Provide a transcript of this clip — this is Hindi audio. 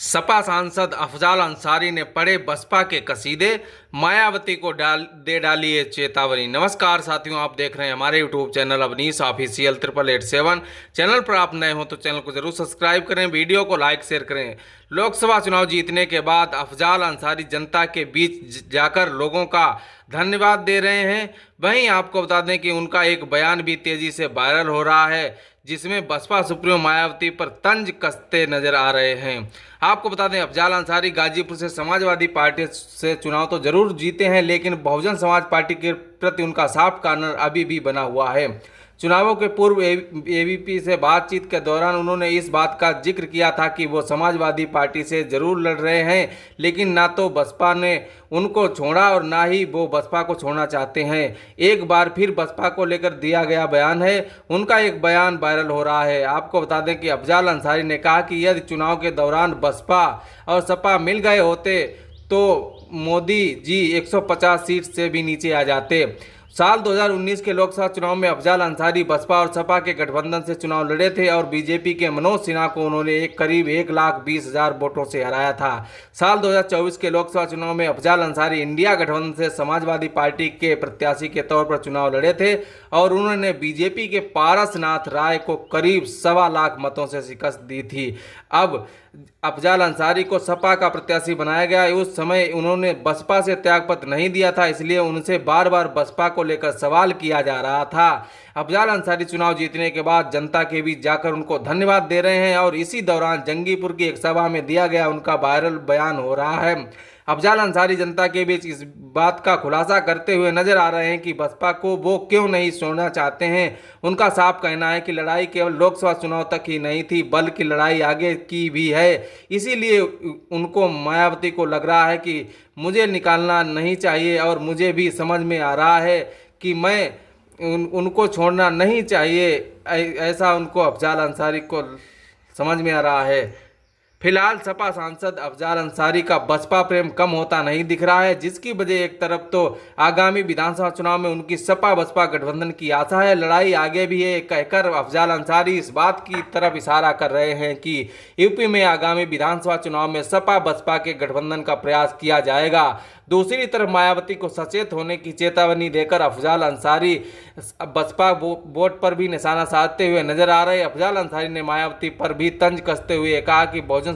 सपा सांसद अफजाल अंसारी ने पढ़े बसपा के कसीदे, मायावती को दे डाली है चेतावनी। नमस्कार साथियों, आप देख रहे हैं हमारे YouTube channel Avneesh official 8887। Channel पर आप नए हो तो चैनल को जरूर सब्सक्राइब करें, वीडियो को लाइक शेयर करें। लोकसभा चुनाव जीतने के बाद अफजाल अंसारी जनता के बीच जाकर लोगों का धन्यवाद दे रहे हैं। वहीं आपको बता दें कि उनका एक बयान भी तेजी से वायरल हो रहा है, जिसमें बसपा सुप्रीमो मायावती पर तंज कसते नजर आ रहे हैं। आपको बता दें, अफजाल अंसारी गाजीपुर से समाजवादी पार्टी से चुनाव तो जरूर जीते हैं, लेकिन बहुजन समाज पार्टी के प्रति उनका सॉफ्ट कॉर्नर अभी भी बना हुआ है। चुनावों के पूर्व एबीपी से बातचीत के दौरान उन्होंने इस बात का जिक्र किया था कि वो समाजवादी पार्टी से जरूर लड़ रहे हैं, लेकिन ना तो बसपा ने उनको छोड़ा और ना ही वो बसपा को छोड़ना चाहते हैं। एक बार फिर बसपा को लेकर दिया गया बयान है, उनका एक बयान वायरल हो रहा है। आपको बता दें कि अफजाल अंसारी ने कहा कि यदि चुनाव के दौरान बसपा और सपा मिल गए होते तो मोदी जी 150 सीट से भी नीचे आ जाते। साल 2019 के लोकसभा चुनाव में अफजाल अंसारी बसपा और सपा के गठबंधन से चुनाव लड़े थे और बीजेपी के मनोज सिन्हा को उन्होंने करीब 1,20,000 वोटों से हराया था। साल 2024 के लोकसभा चुनाव में अफजाल अंसारी इंडिया गठबंधन से समाजवादी पार्टी के प्रत्याशी के तौर पर चुनाव लड़े थे और उन्होंने बीजेपी के पारसनाथ राय को करीब 1.25 लाख मतों से शिकस्त दी थी। अब अफजाल अंसारी को सपा का प्रत्याशी बनाया गया। उस समय उन्होंने बसपा से त्यागपत्र नहीं दिया था, इसलिए उनसे बार बार बसपा को लेकर सवाल किया जा रहा था। अफजाल अंसारी चुनाव जीतने के बाद जनता के बीच जाकर उनको धन्यवाद दे रहे हैं और इसी दौरान जंगीपुर की एक सभा में दिया गया उनका वायरल बयान हो रहा है। अफजाल अंसारी जनता के बीच इस बात का खुलासा करते हुए नजर आ रहे हैं कि बसपा को वो क्यों नहीं छोड़ना चाहते हैं। उनका साफ कहना है कि लड़ाई केवल लोकसभा चुनाव तक ही नहीं थी, बल्कि लड़ाई आगे की भी है। इसीलिए उनको मायावती को लग रहा है कि मुझे निकालना नहीं चाहिए और मुझे भी समझ में आ रहा है कि मैं उनको छोड़ना नहीं चाहिए। ऐसा उनको अफजाल अंसारी को समझ में आ रहा है। फिलहाल सपा सांसद अफजाल अंसारी का बसपा प्रेम कम होता नहीं दिख रहा है, जिसकी वजह एक तरफ तो आगामी विधानसभा चुनाव में उनकी सपा बसपा गठबंधन की आशा है, लड़ाई आगे भी है कहकर अफजाल अंसारी इस बात की तरफ इशारा कर रहे हैं कि यूपी में आगामी विधानसभा चुनाव में सपा बसपा के गठबंधन का प्रयास किया जाएगा। दूसरी तरफ मायावती को सचेत होने की चेतावनी देकर अफजाल अंसारी बसपा वोट पर भी निशाना साधते हुए नजर आ रहे। अफजाल अंसारी ने मायावती पर भी तंज कसते हुए कहा कि बहुजन